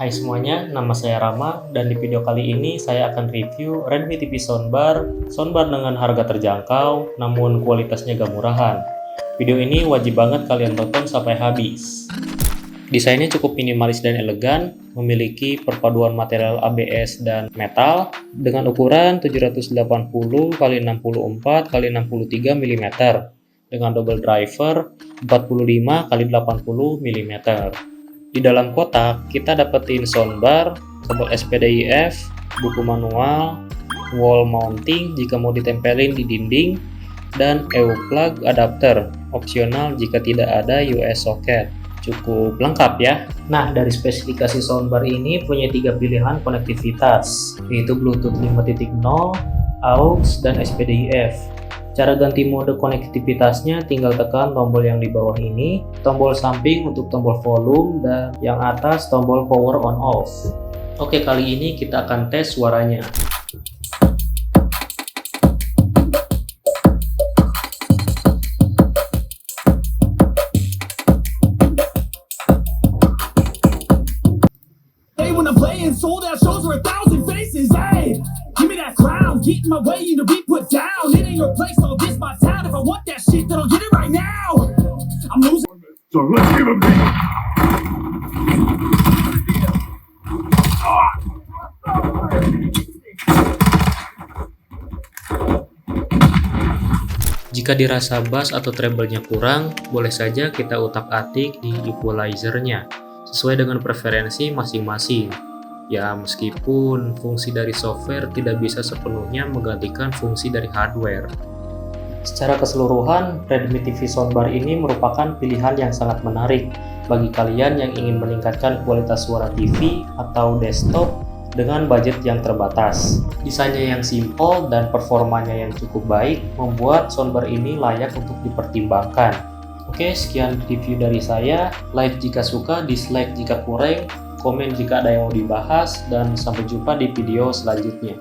Hai semuanya, nama saya Rama dan di video kali ini saya akan review Redmi TV Soundbar dengan harga terjangkau namun kualitasnya gak murahan. Video ini wajib banget kalian tonton sampai habis. Desainnya cukup minimalis dan elegan, memiliki perpaduan material ABS dan metal dengan ukuran 780 x 64 x 63 mm dengan double driver 45 x 80 mm. Di dalam kotak, kita dapetin soundbar, tombol SPDIF, buku manual, wall mounting jika mau ditempelin di dinding, dan EU plug adapter, opsional jika tidak ada US socket. Cukup lengkap ya. Nah, dari spesifikasi soundbar ini punya 3 pilihan konektivitas, yaitu Bluetooth 5.0, AUX, dan SPDIF. Cara ganti mode konektivitasnya tinggal tekan tombol yang di bawah ini, tombol samping untuk tombol volume, dan yang atas tombol power on off. Oke, kali ini kita akan tes suaranya. Sold out shows for 1,000 faces, hey. Give me that crown, get in my way, you know, be put down. It ain't your place, so this my town. If I want that shit, then I'll get it right now. I'm losing. So let's give a beat. Jika dirasa bass atau treble-nya kurang, boleh saja kita utak-atik di equalizer-nya, sesuai dengan preferensi masing-masing. Ya, meskipun fungsi dari software tidak bisa sepenuhnya menggantikan fungsi dari hardware. Secara keseluruhan, Redmi TV Soundbar ini merupakan pilihan yang sangat menarik bagi kalian yang ingin meningkatkan kualitas suara TV atau desktop dengan budget yang terbatas. Desainnya yang simple dan performanya yang cukup baik membuat soundbar ini layak untuk dipertimbangkan. Oke, sekian review dari saya. Like jika suka, dislike jika kurang, komen jika ada yang mau dibahas, dan sampai jumpa di video selanjutnya.